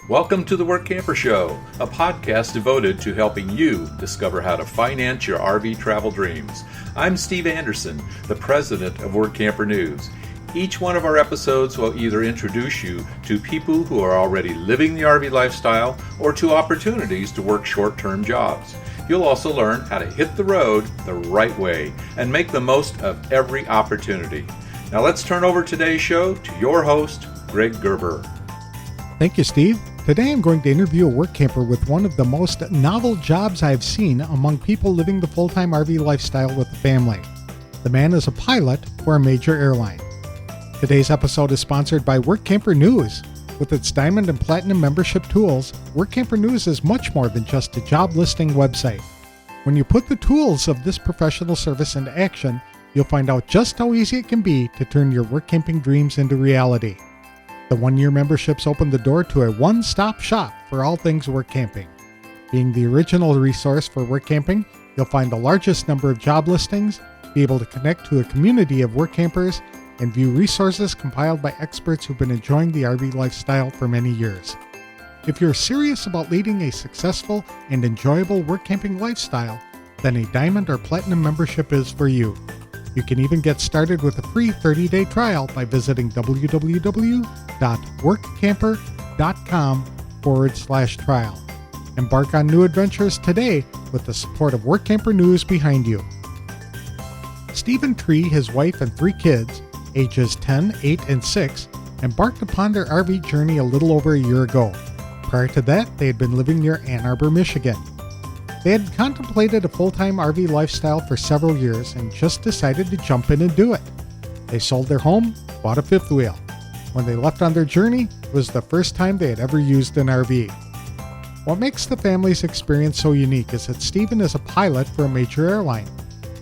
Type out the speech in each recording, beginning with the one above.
Welcome to the Workamper Show, a podcast devoted to helping you discover how to finance your RV travel dreams. I'm Steve Anderson, the president of Workamper News. Each one of our episodes will either introduce you to people who are already living the RV lifestyle or to opportunities to work short-term jobs. You'll also learn how to hit the road the right way and make the most of every opportunity. Now let's turn over today's show to your host, Greg Gerber. Thank you, Steve. Today I'm going to interview a work camper with one of the most novel jobs I've seen among people living the full-time RV lifestyle with a family. The man is a pilot for a major airline. Today's episode is sponsored by Workamper News. With its Diamond and Platinum membership tools, Workamper News is much more than just a job listing website. When you put the tools of this professional service into action, you'll find out just how easy it can be to turn your work camping dreams into reality. The one-year memberships open the door to a one-stop shop for all things work camping. Being the original resource for work camping, you'll find the largest number of job listings, be able to connect to a community of work campers, and view resources compiled by experts who've been enjoying the RV lifestyle for many years. If you're serious about leading a successful and enjoyable work camping lifestyle, then a Diamond or Platinum membership is for you. You can even get started with a free 30-day trial by visiting www.workcamper.com/trial. Embark on new adventures today with the support of Workamper News behind you. Stephen Tree, his wife, and 3 kids, ages 10, 8, and 6, embarked upon their RV journey a little over a year ago. Prior to that, they had been living near Ann Arbor, Michigan. They had contemplated a full-time RV lifestyle for several years and just decided to jump in and do it. They sold their home, bought a fifth wheel. When they left on their journey, it was the first time they had ever used an RV. What makes the family's experience so unique is that Stephen is a pilot for a major airline.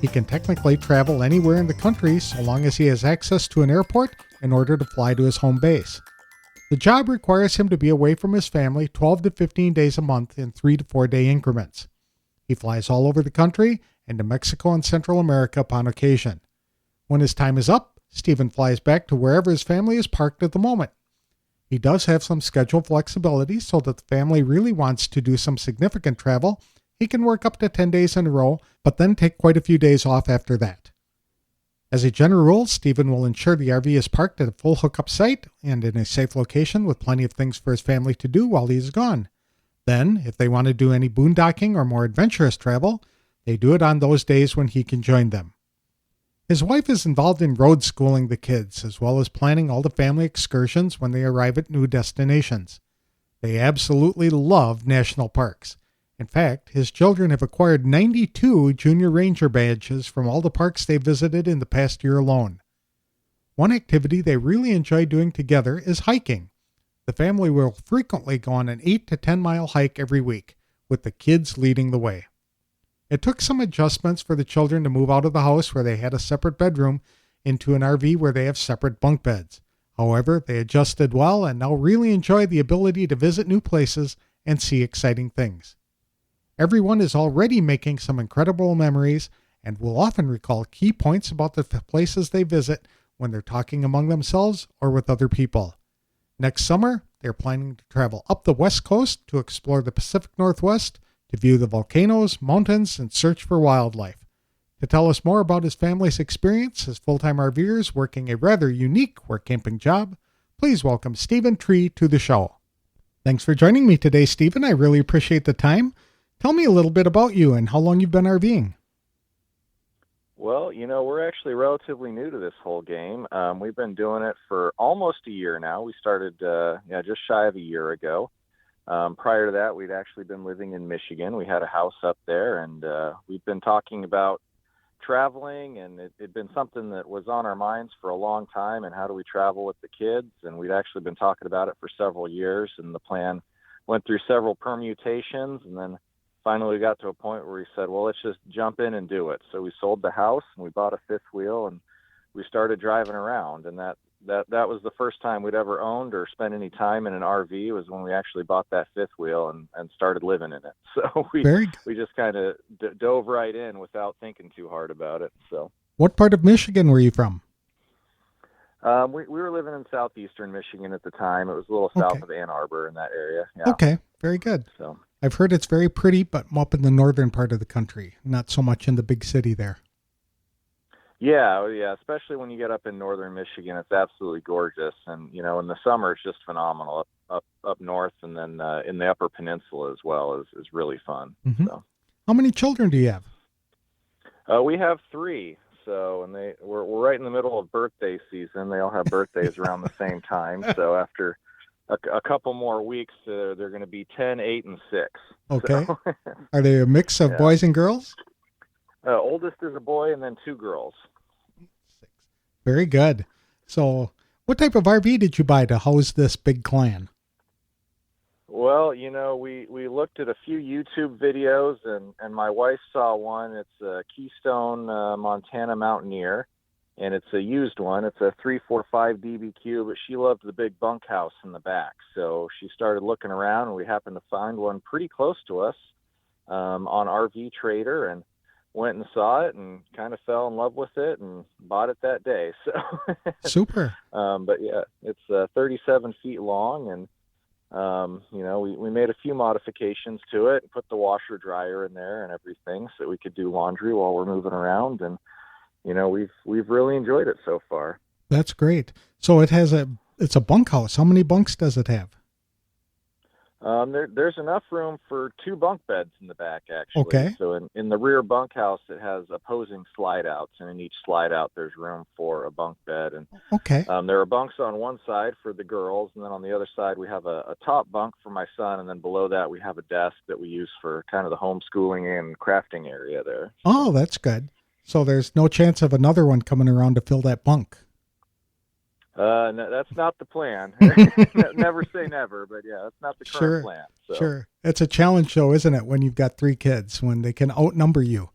He can technically travel anywhere in the country so long as he has access to an airport in order to fly to his home base. The job requires him to be away from his family 12 to 15 days a month in 3 to 4 day increments. He flies all over the country and to Mexico and Central America upon occasion. When his time is up, Stephen flies back to wherever his family is parked at the moment. He does have some schedule flexibility so that the family really wants to do some significant travel. He can work up to 10 days in a row, but then take quite a few days off after that. As a general rule, Stephen will ensure the RV is parked at a full hookup site and in a safe location with plenty of things for his family to do while he is gone. Then, if they want to do any boondocking or more adventurous travel, they do it on those days when he can join them. His wife is involved in road schooling the kids, as well as planning all the family excursions when they arrive at new destinations. They absolutely love national parks. In fact, his children have acquired 92 Junior Ranger badges from all the parks they visited in the past year alone. One activity they really enjoy doing together is hiking. The family will frequently go on an 8 to 10 mile hike every week, with the kids leading the way. It took some adjustments for the children to move out of the house where they had a separate bedroom into an RV where they have separate bunk beds. However, they adjusted well and now really enjoy the ability to visit new places and see exciting things. Everyone is already making some incredible memories and will often recall key points about the places they visit when they're talking among themselves or with other people. Next summer, they're planning to travel up the West Coast to explore the Pacific Northwest, to view the volcanoes, mountains, and search for wildlife. To tell us more about his family's experience as full-time RVers working a rather unique work camping job, please welcome Stephen Tree to the show. Thanks for joining me today, Stephen. I really appreciate the time. Tell me a little bit about you and how long you've been RVing. Well, we're actually relatively new to this whole game. We've been doing it for almost a year now. We started just shy of a year ago. Prior to that, we'd actually been living in Michigan. We had a house up there, and we've been talking about traveling, and it'd been something that was on our minds for a long time, and how do we travel with the kids? And we'd actually been talking about it for several years, and the plan went through several permutations, and then finally we got to a point where we said, well, let's just jump in and do it. So we sold the house and we bought a fifth wheel and we started driving around. And that was the first time we'd ever owned or spent any time in an RV was when we actually bought that fifth wheel and started living in it. So we just kind of dove right in without thinking too hard about it. So what part of Michigan were you from? We were living in southeastern Michigan at the time. It was a little south Okay. of Ann Arbor in that area. Yeah. Okay. Very good. So. I've heard it's very pretty, but up in the northern part of the country, not so much in the big city there. Yeah, especially when you get up in northern Michigan, it's absolutely gorgeous, and in the summer it's just phenomenal. Up north, and then in the Upper Peninsula as well is really fun. Mm-hmm. So, how many children do you have? we have 3. So, and we're right in the middle of birthday season. They all have birthdays around the same time. So after a couple more weeks, they're going to be 10, 8, and 6. Okay. So, Are they a mix of boys and girls? oldest is a boy, and then 2 girls. Very good. So what type of RV did you buy to house this big clan? Well, we looked at a few YouTube videos, and my wife saw one. It's a Keystone Montana Mountaineer, and it's a used one. It's a 345 DBQ, but she loved the big bunkhouse in the back. So she started looking around, and we happened to find one pretty close to us on RV Trader, and went and saw it and kind of fell in love with it and bought it that day. So Super. But yeah, it's 37 feet long, and we made a few modifications to it, put the washer dryer in there and everything so that we could do laundry while we're moving around, and we've really enjoyed it so far. That's great. So it's a bunkhouse. How many bunks does it have? There's enough room for 2 bunk beds in the back, actually. Okay. So in the rear bunkhouse, it has opposing slide outs, and in each slide out, there's room for a bunk bed. And Okay. there are bunks on one side for the girls, and then on the other side, we have a top bunk for my son, and then below that, we have a desk that we use for kind of the homeschooling and crafting area there. Oh, that's good. So there's no chance of another one coming around to fill that bunk. No, that's not the plan. Never say never, but yeah, that's not the current plan. So. Sure. It's a challenge, though, isn't it, when you've got 3 kids, when they can outnumber you?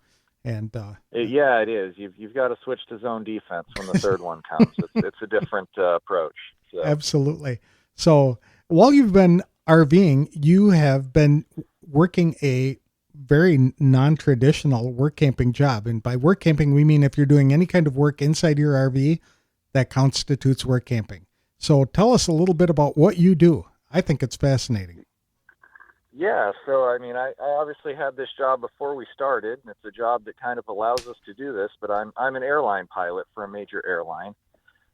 And yeah, it is. You've got to switch to zone defense when the third one comes. It's a different approach. So. Absolutely. So while you've been RVing, you have been working a very non-traditional work camping job. And by work camping, we mean if you're doing any kind of work inside your RV, that constitutes work camping. So tell us a little bit about what you do. I think it's fascinating. Yeah, so I obviously had this job before we started. It's a job that kind of allows us to do this, but I'm an airline pilot for a major airline.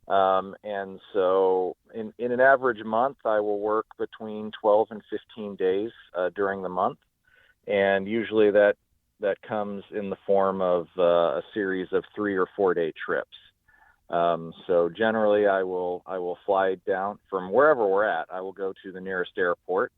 And so in an average month, I will work between 12 and 15 days during the month. And usually that comes in the form of a series of 3 or 4 day trips. So generally I will fly down from wherever we're at. I will go to the nearest airport,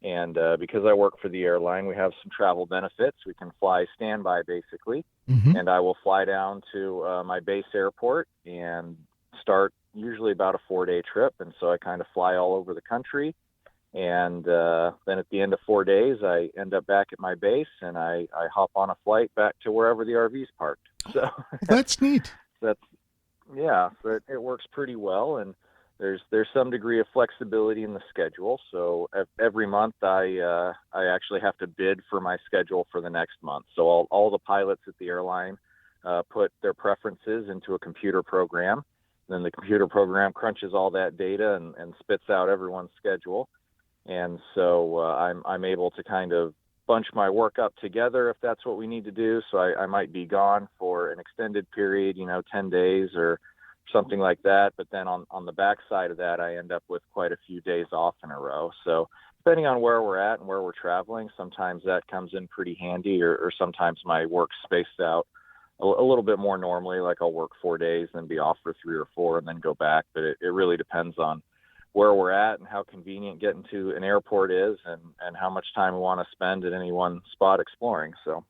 and because I work for the airline, we have some travel benefits. We can fly standby basically, and I will fly down to my base airport and start usually about a 4-day trip. And so I kind of fly all over the country, and then at the end of 4 days, I end up back at my base, and I hop on a flight back to wherever the RV's parked. So That's neat. Yeah, so it works pretty well, and there's some degree of flexibility in the schedule. So every month I actually have to bid for my schedule for the next month. So all the pilots at the airline put their preferences into a computer program. Then the computer program crunches all that data and spits out everyone's schedule. And so I'm able to kind of bunch my work up together if that's what we need to do. So I might be gone for an extended period, 10 days or something like that. But then on the backside of that, I end up with quite a few days off in a row. So depending on where we're at and where we're traveling, sometimes that comes in pretty handy, or sometimes my work's spaced out a little bit more normally. Like I'll work 4 days, then be off for 3 or 4 and then go back. But it really depends on where we're at and how convenient getting to an airport is, and how much time we want to spend at any one spot exploring. So,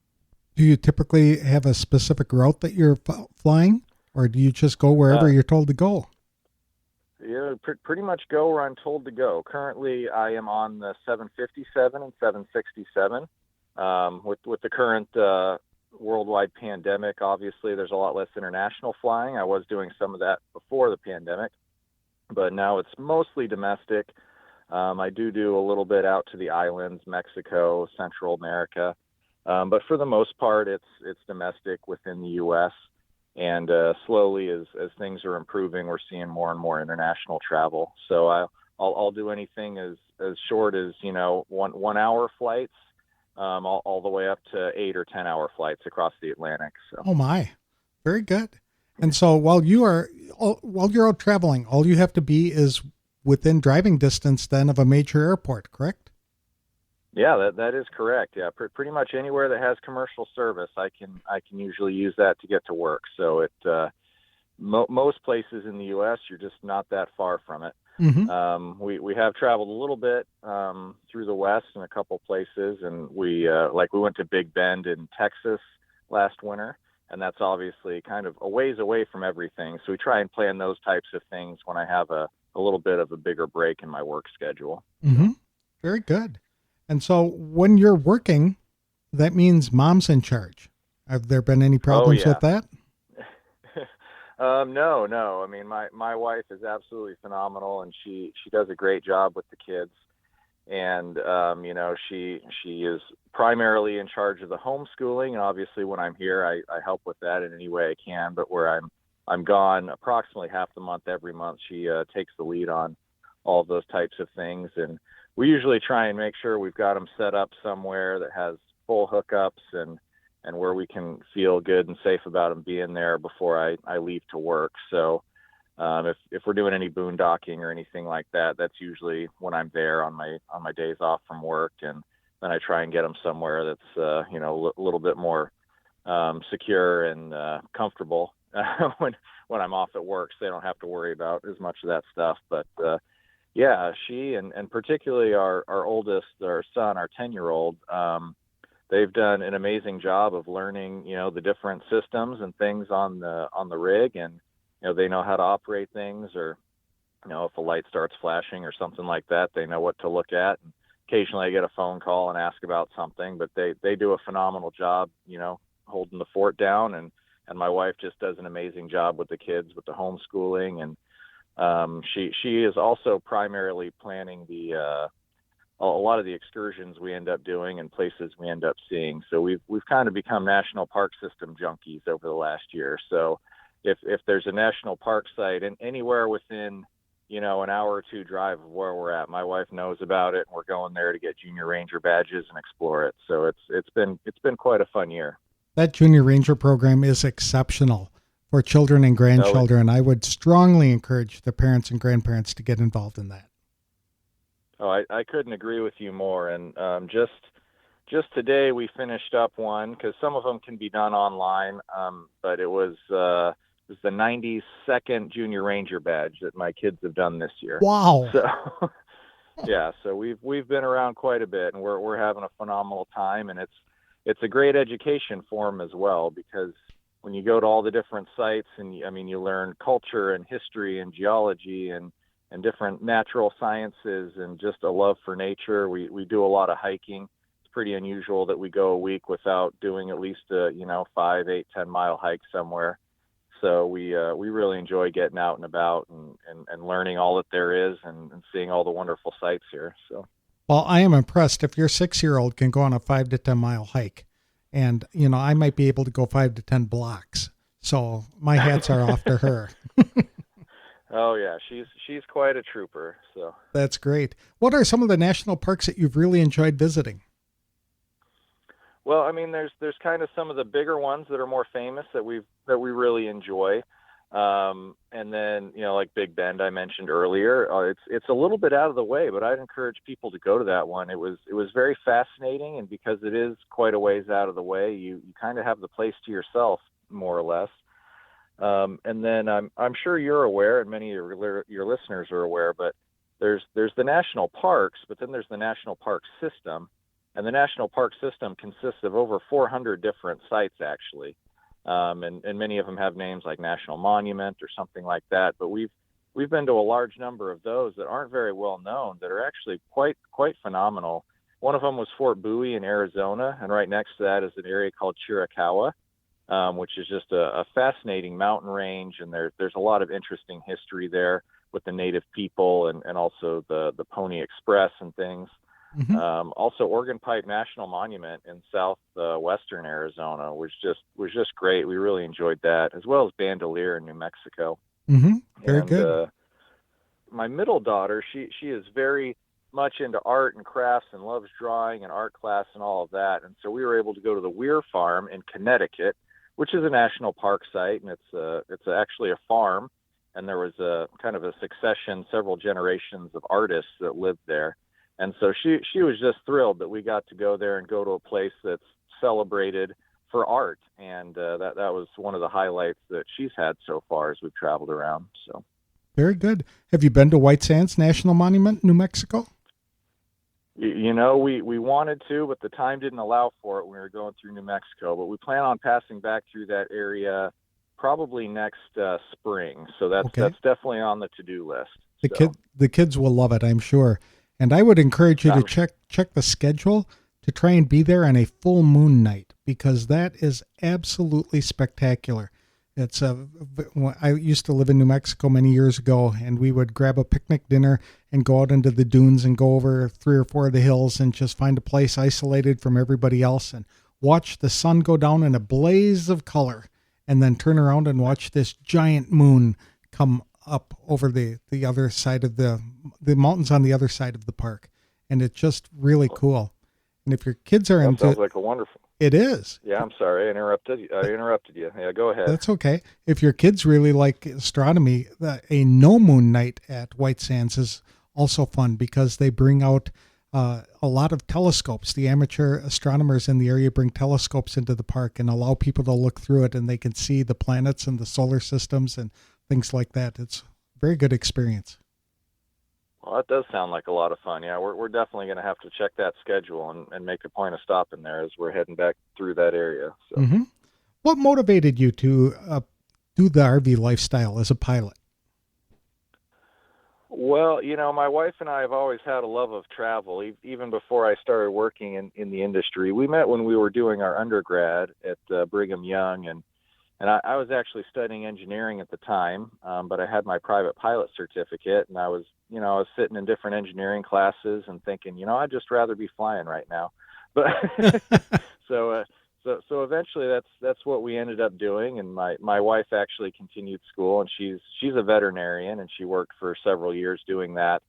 do you typically have a specific route that you're flying, or do you just go wherever you're told to go? Yeah, pretty much go where I'm told to go. Currently, I am on the 757 and 767. With the current worldwide pandemic, obviously, there's a lot less international flying. I was doing some of that before the pandemic, but now it's mostly domestic. I do a little bit out to the islands, Mexico, Central America. But for the most part, it's domestic within the U.S. And slowly, as things are improving, we're seeing more and more international travel. So I'll do anything as short as 1 hour flights, all the way up to 8 or 10 hour flights across the Atlantic. So. Oh my, very good. And so while you're out traveling, all you have to be is within driving distance then of a major airport, correct? Yeah, that is correct. Yeah, pretty much anywhere that has commercial service, I can usually use that to get to work. So most places in the U.S., you're just not that far from it. Mm-hmm. We have traveled a little bit through the West in a couple places, and we went to Big Bend in Texas last winter, and that's obviously kind of a ways away from everything. So we try and plan those types of things when I have a little bit of a bigger break in my work schedule. Mm-hmm. Very good. And so when you're working, that means mom's in charge. Have there been any problems with that? No. I mean, my wife is absolutely phenomenal, and she does a great job with the kids. And, she is primarily in charge of the homeschooling. And obviously when I'm here, I help with that in any way I can. But where I'm gone approximately half the month, every month, she takes the lead on all of those types of things. And we usually try and make sure we've got them set up somewhere that has full hookups and where we can feel good and safe about them being there before I leave to work. So if we're doing any boondocking or anything like that, that's usually when I'm there on my days off from work. And then I try and get them somewhere that's a little bit more secure and comfortable when I'm off at work, so they don't have to worry about as much of that stuff. But yeah, she and particularly our oldest, our son, our 10-year-old, they've done an amazing job of learning, the different systems and things on the rig, and they know how to operate things, or if a light starts flashing or something like that, they know what to look at. And occasionally I get a phone call and ask about something, but they do a phenomenal job, holding the fort down, and my wife just does an amazing job with the kids with the homeschooling. And she is also primarily planning a lot of the excursions we end up doing and places we end up seeing. So we've kind of become national park system junkies over the last year. So if there's a national park site and anywhere within an hour or two drive of where we're at, my wife knows about it, and we're going there to get junior ranger badges and explore it. So it's been quite a fun year. That junior ranger program is exceptional for children and grandchildren. I would strongly encourage the parents and grandparents to get involved in that. Oh, I couldn't agree with you more. And just today we finished up one, because some of them can be done online, but it was the 92nd Junior Ranger badge that my kids have done this year. Wow! So yeah, so we've been around quite a bit, and we're having a phenomenal time, and it's a great education for them as well, because when you go to all the different sites, and you learn culture and history and geology and different natural sciences and just a love for nature. We do a lot of hiking. It's pretty unusual that we go a week without doing at least a 5, 8, 10 mile hike somewhere. So we really enjoy getting out and about and learning all that there is and seeing all the wonderful sights here. So, well, I am impressed if your 6-year-old can go on a 5 to 10 mile hike, and I might be able to go 5 to 10 blocks. So my hats are off to her. Oh yeah, she's quite a trooper. So that's great. What are some of the national parks that you've really enjoyed visiting? Well, there's kind of some of the bigger ones that are more famous that we really enjoy, and then like Big Bend I mentioned earlier. It's a little bit out of the way, but I'd encourage people to go to that one. It was very fascinating, and because it is quite a ways out of the way, you kind of have the place to yourself more or less. And then I'm sure you're aware, and many of your listeners are aware, but there's the national parks, but then there's the national park system, and the national park system consists of over 400 different sites actually, and many of them have names like National Monument or something like that. But we've been to a large number of those that aren't very well known that are actually quite phenomenal. One of them was Fort Bowie in Arizona, and right next to that is an area called Chiricahua, which is just a fascinating mountain range, and there's a lot of interesting history there with the native people and also the Pony Express and things. Hmm. Also, Organ Pipe National Monument in southwestern Arizona was just great. We really enjoyed that, as well as Bandelier in New Mexico. Hmm. Very And good. my middle daughter, she is very much into art and crafts and loves drawing and art class and all of that. And so we were able to go to the Weir Farm in Connecticut, which is a national park site, and it's actually a farm. And there was a kind of a succession, several generations of artists that lived there. And so she was just thrilled that we got to go there and go to a place that's celebrated for art. And that was one of the highlights that she's had so far as we've traveled around. So. Very good. Have you been to White Sands National Monument, New Mexico? You know, we wanted to, but the time didn't allow for it when we were going through New Mexico. But we plan on passing back through that area probably next spring. So that's Okay. that's definitely on the to-do list. The kids will love it, I'm sure. And I would encourage you to Um, check the schedule to try and be there on a full moon night, because that is absolutely spectacular. It's I used to live in New Mexico many years ago, and we would grab a picnic dinner and go out into the dunes and go over 3 or 4 of the hills and just find a place isolated from everybody else and watch the sun go down in a blaze of color, and then turn around and watch this giant moon come up over the other side of the mountains on the other side of the park. And it's just really cool. And if your kids are that into sounds like a wonderful. it is. Yeah, I'm sorry, I interrupted you. Yeah, go ahead. That's okay. If your kids really like astronomy, a no moon night at White Sands is also fun, because they bring out a lot of telescopes. The amateur astronomers in the area bring telescopes into the park and allow people to look through it, and they can see the planets and the solar systems and things like that. It's a very good experience. Well, that does sound like a lot of fun. Yeah, we're definitely going to have to check that schedule and make a point of stopping there as we're heading back through that area. So. Hmm. What motivated you to do the RV lifestyle as a pilot? Well, you know, my wife and I have always had a love of travel, even before I started working in the industry. We met when we were doing our undergrad at Brigham Young, and I was actually studying engineering at the time, but I had my private pilot certificate, and I was sitting in different engineering classes and thinking, I'd just rather be flying right now. But so eventually that's what we ended up doing. And my wife actually continued school, and she's a veterinarian, and she worked for several years doing that.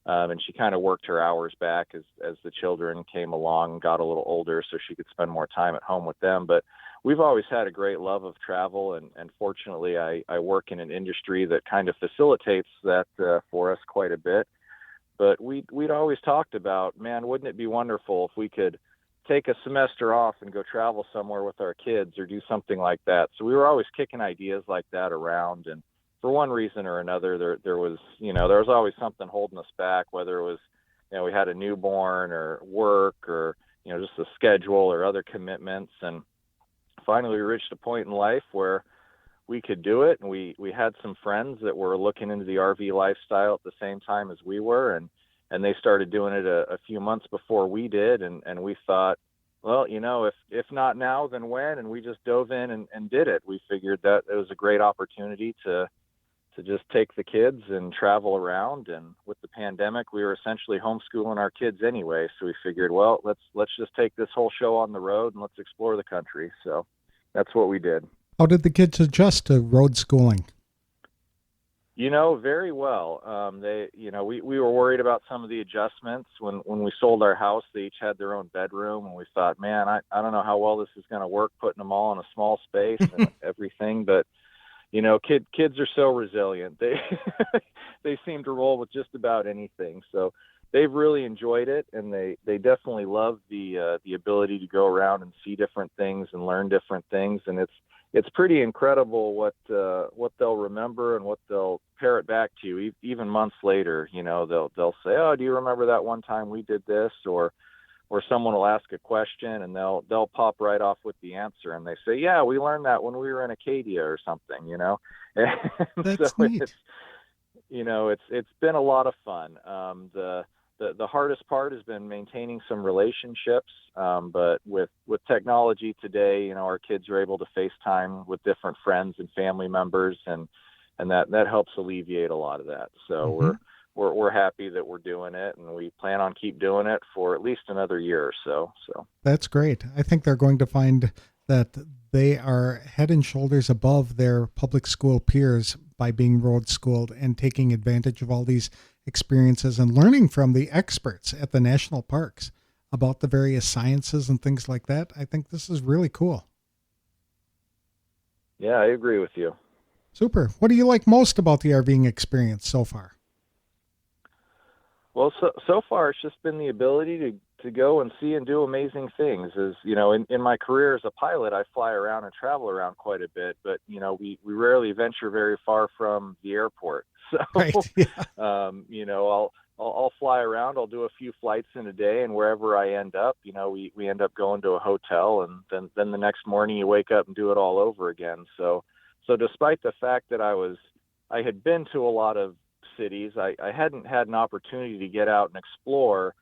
And she kind of worked her hours back as the children came along and got a little older, so she could spend more time at home with them. But we've always had a great love of travel, and fortunately I work in an industry that kind of facilitates that for us quite a bit. But we'd always talked about, man, wouldn't it be wonderful if we could take a semester off and go travel somewhere with our kids or do something like that. So we were always kicking ideas like that around, and for one reason or another, there was always something holding us back, whether it was, we had a newborn or work or, just a schedule or other commitments. And finally we reached a point in life where we could do it. And we had some friends that were looking into the RV lifestyle at the same time as we were. And they started doing it a few months before we did. And we thought, well, if not now, then when? And we just dove in and did it. We figured that it was a great opportunity to just take the kids and travel around. And with the pandemic, we were essentially homeschooling our kids anyway. So we figured, well, let's just take this whole show on the road and let's explore the country. So that's what we did. How did the kids adjust to road schooling? Very well. We were worried about some of the adjustments when we sold our house. They each had their own bedroom, and we thought, man, I don't know how well this is going to work, putting them all in a small space and everything. But kids are so resilient. They seem to roll with just about anything. So they've really enjoyed it, and they definitely love the ability to go around and see different things and learn different things. And it's pretty incredible what they'll remember and what they'll parrot back to you even months later. They'll say, "Oh, do you remember that one time we did this?" Or someone will ask a question and they'll pop right off with the answer, and they say, "Yeah, we learned that when we were in Acadia or something." That's so neat. It's been a lot of fun. The hardest part has been maintaining some relationships, but with technology today, our kids are able to FaceTime with different friends and family members, and that helps alleviate a lot of that. So we're happy that we're doing it, and we plan on keep doing it for at least another year or so. So That's great. I think they're going to find that they are head and shoulders above their public school peers by being road schooled and taking advantage of all these experiences and learning from the experts at the national parks about the various sciences and things like that. I think this is really cool. yeah, I agree with you. Super. What do you like most about the RVing experience so far? Well, so far it's just been the ability to go and see and do amazing things. As you know, in my career as a pilot, I fly around and travel around quite a bit, but we rarely venture very far from the airport. So, Right. Yeah. I'll fly around. I'll do a few flights in a day, and wherever I end up, we end up going to a hotel, and then the next morning you wake up and do it all over again. So despite the fact that I had been to a lot of cities, I hadn't had an opportunity to get out and explore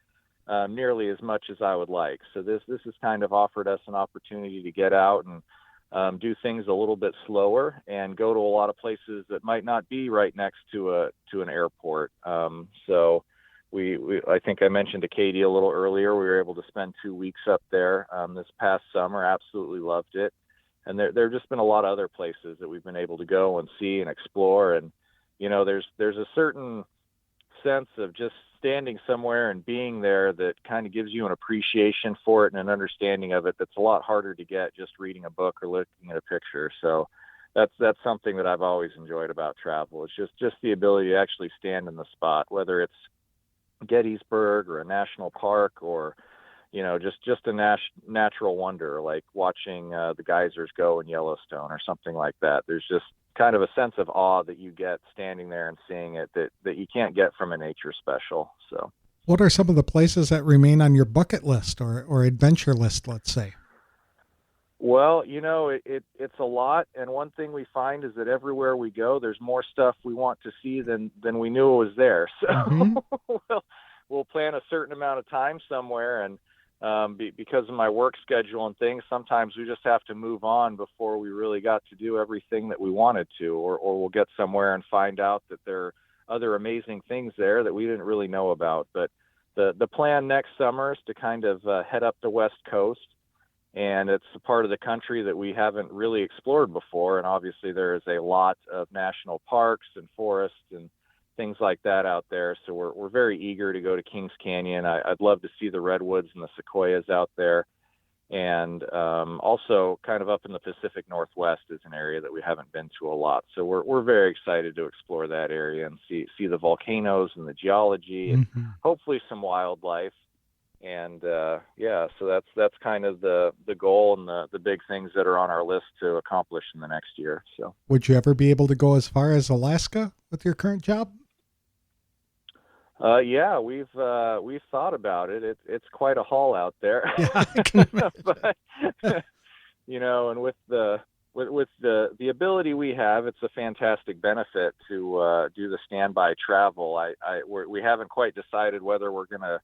nearly as much as I would like. So this has kind of offered us an opportunity to get out and do things a little bit slower and go to a lot of places that might not be right next to an airport. So I think I mentioned to Katie a little earlier, we were able to spend 2 weeks up there this past summer. Absolutely loved it. And there have just been a lot of other places that we've been able to go and see and explore. And there's a certain sense of just standing somewhere and being there that kind of gives you an appreciation for it and an understanding of it that's a lot harder to get just reading a book or looking at a picture. So that's something that I've always enjoyed about travel. It's just the ability to actually stand in the spot, whether it's Gettysburg or a national park or just a natural wonder, like watching the geysers go in Yellowstone or something like that. There's just kind of a sense of awe that you get standing there and seeing it that you can't get from a nature special. So, what are some of the places that remain on your bucket list or adventure list, let's say? Well, it's a lot. And one thing we find is that everywhere we go, there's more stuff we want to see than we knew it was there. So we'll plan a certain amount of time somewhere, and because of my work schedule and things, sometimes we just have to move on before we really got to do everything that we wanted to, or we'll get somewhere and find out that there are other amazing things there that we didn't really know about. But the plan next summer is to kind of head up the West Coast, and it's a part of the country that we haven't really explored before. And obviously there is a lot of national parks and forests and things like that out there. So we're very eager to go to Kings Canyon. I'd love to see the redwoods and the sequoias out there. And also kind of up in the Pacific Northwest is an area that we haven't been to a lot. So we're very excited to explore that area and see the volcanoes and the geology and hopefully some wildlife. And so that's kind of the goal and the big things that are on our list to accomplish in the next year. So would you ever be able to go as far as Alaska with your current job? Yeah, we've thought about it. It's quite a haul out there. Yeah, I can imagine. But, and with the ability we have, it's a fantastic benefit to do the standby travel. We haven't quite decided whether we're going to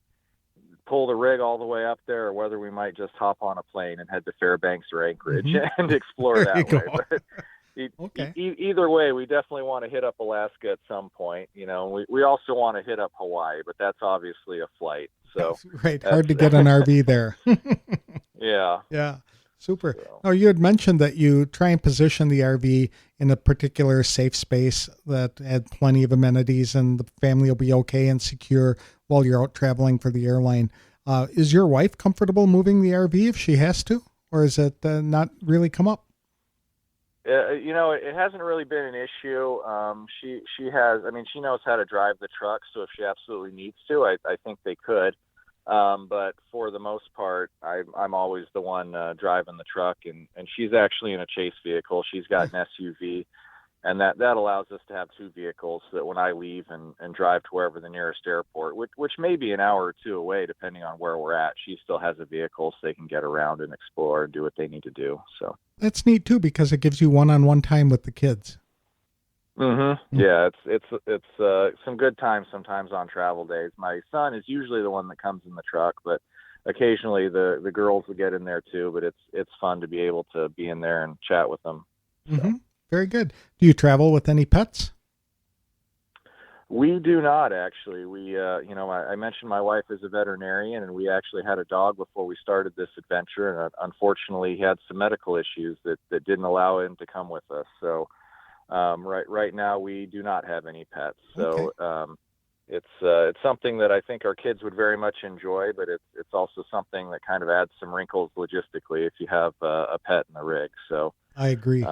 pull the rig all the way up there or whether we might just hop on a plane and head to Fairbanks or Anchorage and explore that way. But either way, we definitely want to hit up Alaska at some point. We also want to hit up Hawaii, but that's obviously a flight. So right, hard to get an RV there. Yeah. Super. So. Now, you had mentioned that you try and position the RV in a particular safe space that had plenty of amenities and the family will be okay and secure while you're out traveling for the airline. Is your wife comfortable moving the RV if she has to, or is it not really come up? It hasn't really been an issue. She knows how to drive the truck, so if she absolutely needs to, I think they could. But for the most part, I'm always the one driving the truck, and she's actually in a chase vehicle. She's got an SUV, and that allows us to have two vehicles so that when I leave and drive to wherever the nearest airport, which may be an hour or two away, depending on where we're at, she still has a vehicle so they can get around and explore and do what they need to do. So that's neat too, because it gives you one-on-one time with the kids. Yeah, it's some good times sometimes on travel days. My son is usually the one that comes in the truck, but occasionally the girls will get in there too. But it's fun to be able to be in there and chat with them. So. Very good. Do you travel with any pets? We do not actually. I mentioned my wife is a veterinarian, and we actually had a dog before we started this adventure. And unfortunately, he had some medical issues that didn't allow him to come with us. So right now, we do not have any pets. So it's something that I think our kids would very much enjoy, but it's also something that kind of adds some wrinkles logistically if you have a pet in the rig. So I agree.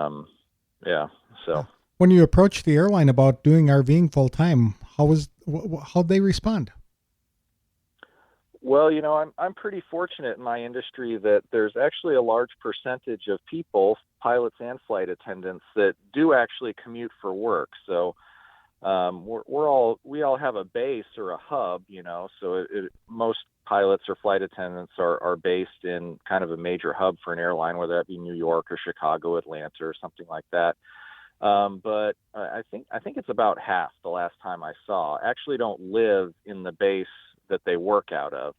Yeah. So. When you approached the airline about doing RVing full time, how'd they respond? Well, I'm pretty fortunate in my industry that there's actually a large percentage of people, pilots and flight attendants, that do actually commute for work. So we all have a base or a hub, So most pilots or flight attendants are based in kind of a major hub for an airline, whether that be New York or Chicago, Atlanta, or something like that. But I think it's about half the last time I saw actually don't live in the base that they work out of.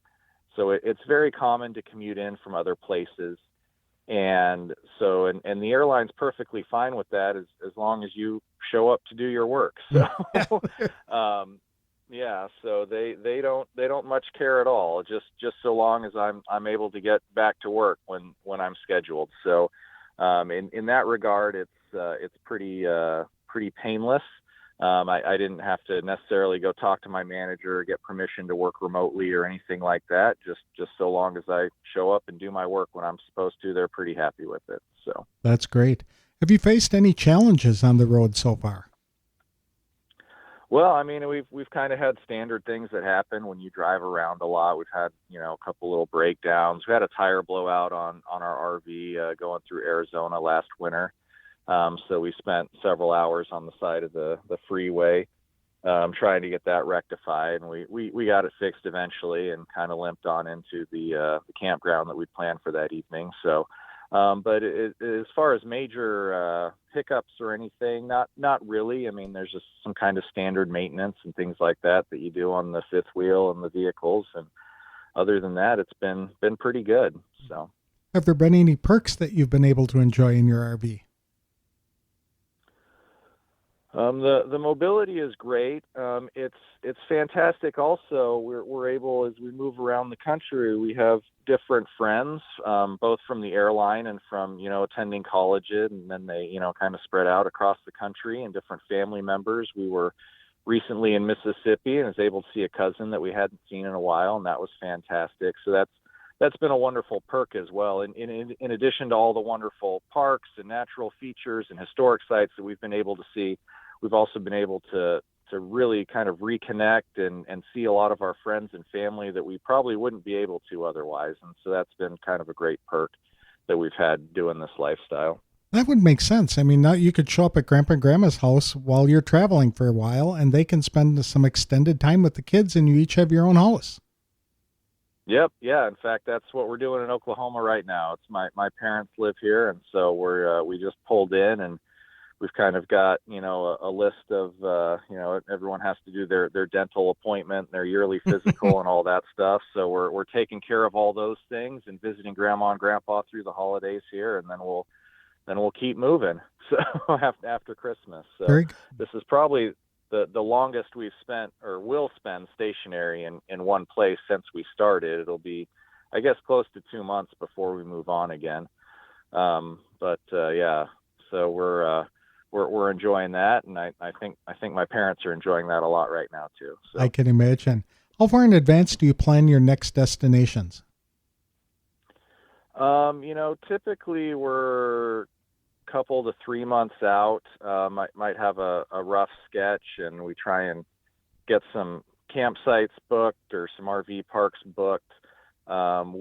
So it's very common to commute in from other places. And so, and the airline's perfectly fine with that as long as you show up to do your work. So, so they don't much care at all. Just so long as I'm able to get back to work when I'm scheduled. So, in that regard, it's pretty painless. I didn't have to necessarily go talk to my manager or get permission to work remotely or anything like that. Just so long as I show up and do my work when I'm supposed to, they're pretty happy with it. So that's great. Have you faced any challenges on the road so far? Well, I mean, we've kind of had standard things that happen when you drive around a lot. We've had, a couple little breakdowns. We had a tire blowout on our RV going through Arizona last winter. So we spent several hours on the side of the freeway trying to get that rectified, and we got it fixed eventually and kind of limped on into the campground that we planned for that evening. So, but as far as major hiccups or anything, not really. I mean, there's just some kind of standard maintenance and things like that you do on the fifth wheel and the vehicles, and other than that, it's been pretty good. So, have there been any perks that you've been able to enjoy in your RV? The mobility is great. It's fantastic. Also, we're able, as we move around the country, we have different friends, both from the airline and from, attending colleges, and then they, kind of spread out across the country, and different family members. We were recently in Mississippi and was able to see a cousin that we hadn't seen in a while, and that was fantastic. So that's been a wonderful perk as well. And in addition to all the wonderful parks and natural features and historic sites that we've been able to see, we've also been able to really kind of reconnect and see a lot of our friends and family that we probably wouldn't be able to otherwise. And so that's been kind of a great perk that we've had doing this lifestyle. That would make sense. I mean, now you could show up at Grandpa and Grandma's house while you're traveling for a while, and they can spend some extended time with the kids, and you each have your own house. Yep. Yeah. In fact, that's what we're doing in Oklahoma right now. It's my parents live here, and so we just pulled in, and we've kind of got, a list of, everyone has to do their dental appointment, their yearly physical and all that stuff. So we're taking care of all those things and visiting Grandma and Grandpa through the holidays here, and then we'll keep moving. So after Christmas. So this is probably the longest we've spent or will spend stationary in one place since we started. It'll be, I guess, close to 2 months before we move on again. So we're enjoying that, and I think my parents are enjoying that a lot right now too. So. I can imagine. How far in advance do you plan your next destinations? Typically we're a couple to 3 months out. Might have a rough sketch, and we try and get some campsites booked or some RV parks booked. I'm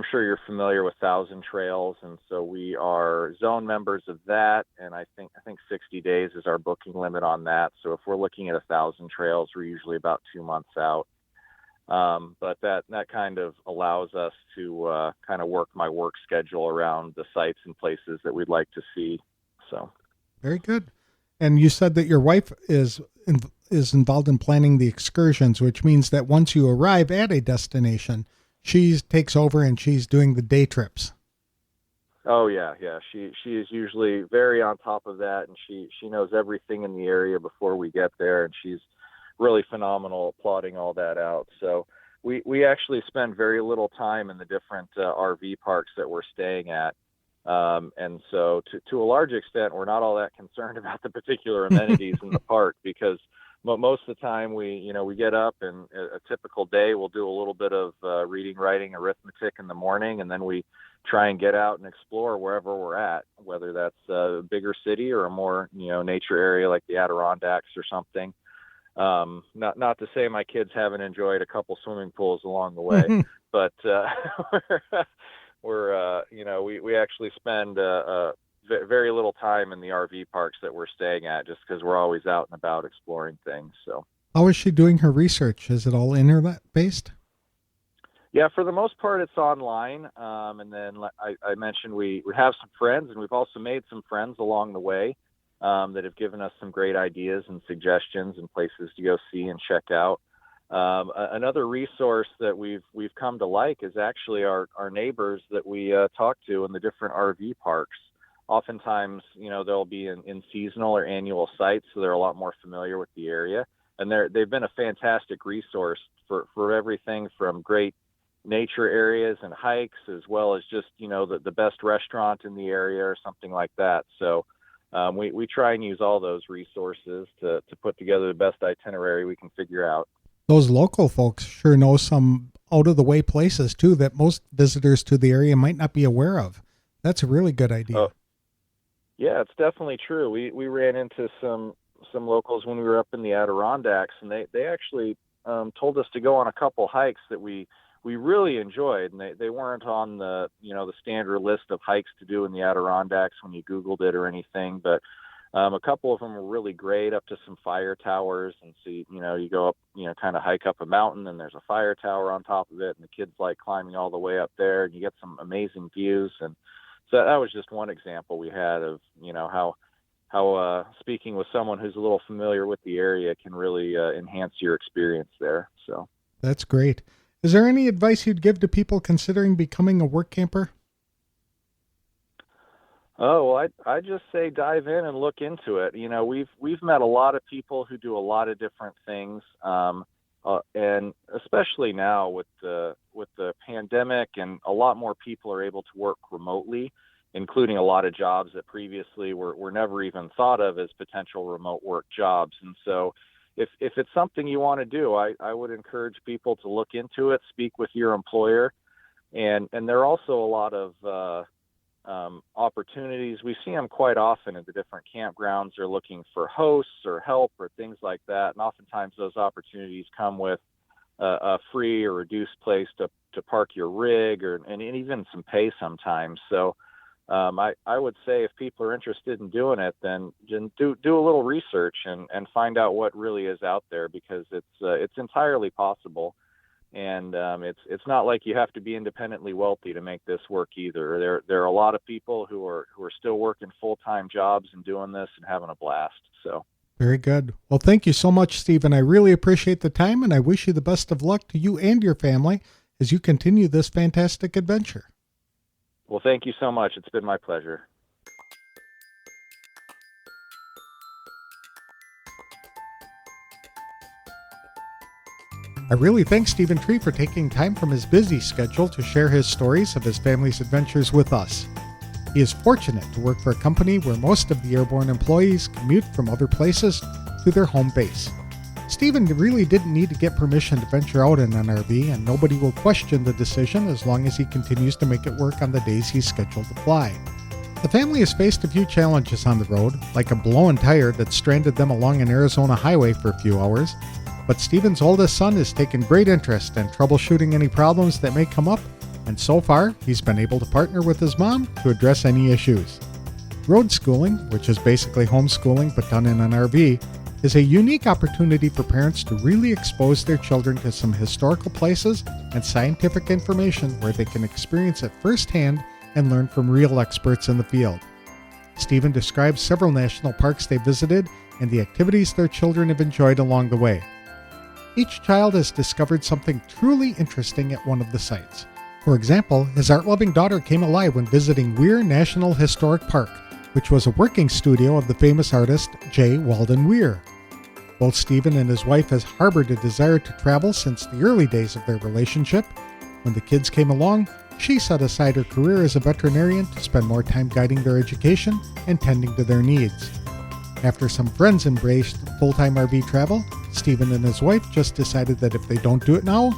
sure you're familiar with Thousand Trails, and so we are zone members of that, and I think 60 days is our booking limit on that. So if we're looking at 1,000 trails, we're usually about 2 months out. But that kind of allows us to kind of work my work schedule around the sites and places that we'd like to see. So very good. And you said that your wife is involved in planning the excursions, which means that once you arrive at a destination, she takes over and she's doing the day trips. Oh yeah, yeah. She is usually very on top of that, and she knows everything in the area before we get there, and she's really phenomenal at plotting all that out. So we actually spend very little time in the different RV parks that we're staying at. And so to a large extent, we're not all that concerned about the particular amenities in the park because most of the time we get up and a typical day we'll do a little bit of reading, writing, arithmetic in the morning, and then we try and get out and explore wherever we're at, whether that's a bigger city or a more, nature area like the Adirondacks or something. Not to say my kids haven't enjoyed a couple swimming pools along the way, but we actually spend very little time in the RV parks that we're staying at just because we're always out and about exploring things. So, how is she doing her research? Is it all internet based? Yeah, for the most part, it's online. And then I mentioned we have some friends, and we've also made some friends along the way that have given us some great ideas and suggestions and places to go see and check out. Another resource that we've come to like is actually our neighbors that we talk to in the different RV parks. Oftentimes, they'll be in seasonal or annual sites, so they're a lot more familiar with the area. And they've been a fantastic resource for everything from great nature areas and hikes, as well as just, the best restaurant in the area or something like that. So we try and use all those resources to put together the best itinerary we can figure out. Those local folks sure know some out-of-the-way places, too, that most visitors to the area might not be aware of. That's a really good idea. Yeah, it's definitely true. We ran into some locals when we were up in the Adirondacks, and they actually told us to go on a couple hikes that we really enjoyed, and they weren't on the the standard list of hikes to do in the Adirondacks when you Googled it or anything, but a couple of them were really great, up to some fire towers. And so you go up, kind of hike up a mountain, and there's a fire tower on top of it, and the kids like climbing all the way up there, and you get some amazing views. And so that was just one example we had of how speaking with someone who's a little familiar with the area can really enhance your experience there. So that's great. Is there any advice you'd give to people considering becoming a work camper? Oh, well, I just say dive in and look into it. We've met a lot of people who do a lot of different things, and especially now with the pandemic, and a lot more people are able to work remotely, including a lot of jobs that previously were never even thought of as potential remote work jobs. And so if it's something you want to do, I would encourage people to look into it, speak with your employer. And there are also a lot of opportunities. We see them quite often at the different campgrounds. They're looking for hosts or help or things like that. And oftentimes those opportunities come with a free or reduced place to park your rig and even some pay sometimes. So I would say if people are interested in doing it, then do a little research and find out what really is out there, because it's entirely possible. And it's not like you have to be independently wealthy to make this work either. There are a lot of people who are still working full-time jobs and doing this and having a blast. So very good. Well, thank you so much, Stephen. I really appreciate the time, and I wish you the best of luck to you and your family as you continue this fantastic adventure. Well, thank you so much. It's been my pleasure. I really thank Stephen Tree for taking time from his busy schedule to share his stories of his family's adventures with us. He is fortunate to work for a company where most of the airborne employees commute from other places to their home base. Stephen really didn't need to get permission to venture out in an RV, and nobody will question the decision as long as he continues to make it work on the days he's scheduled to fly. The family has faced a few challenges on the road, like a blown tire that stranded them along an Arizona highway for a few hours, but Stephen's oldest son has taken great interest in troubleshooting any problems that may come up, and so far, he's been able to partner with his mom to address any issues. Roadschooling, which is basically homeschooling but done in an RV, is a unique opportunity for parents to really expose their children to some historical places and scientific information where they can experience it firsthand and learn from real experts in the field. Stephen describes several national parks they visited and the activities their children have enjoyed along the way. Each child has discovered something truly interesting at one of the sites. For example, his art-loving daughter came alive when visiting Weir National Historic Park, which was a working studio of the famous artist J. Walden Weir. Both Stephen and his wife has harbored a desire to travel since the early days of their relationship. When the kids came along, she set aside her career as a veterinarian to spend more time guiding their education and tending to their needs. After some friends embraced full-time RV travel, Stephen and his wife just decided that if they don't do it now,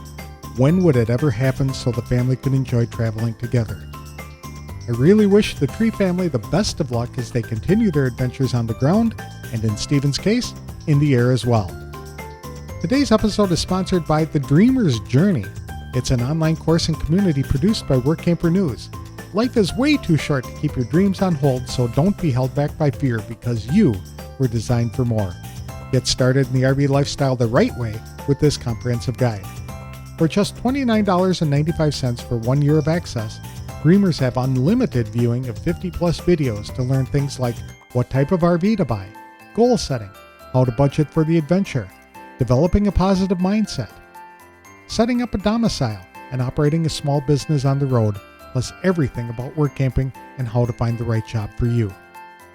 when would it ever happen so the family could enjoy traveling together? I really wish the Tree family the best of luck as they continue their adventures on the ground, and in Stephen's case, in the air as well. Today's episode is sponsored by The Dreamer's Journey. It's an online course and community produced by Workamper News. Life is way too short to keep your dreams on hold, so don't be held back by fear because you were designed for more. Get started in the RV lifestyle the right way with this comprehensive guide. For just $29.95 for 1 year of access, Dreamers have unlimited viewing of 50-plus videos to learn things like what type of RV to buy, goal setting, how to budget for the adventure, developing a positive mindset, setting up a domicile, and operating a small business on the road, plus everything about work camping and how to find the right job for you.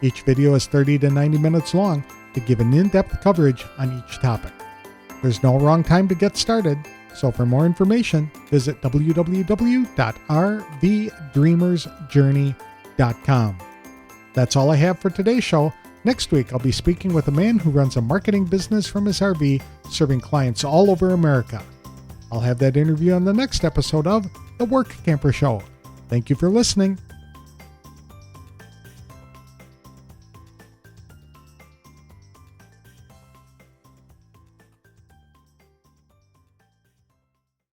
Each video is 30 to 90 minutes long to give an in-depth coverage on each topic. There's no wrong time to get started, so for more information, visit www.rvdreamersjourney.com. That's all I have for today's show. Next week, I'll be speaking with a man who runs a marketing business from his RV, serving clients all over America. I'll have that interview on the next episode of The Workamper Show. Thank you for listening.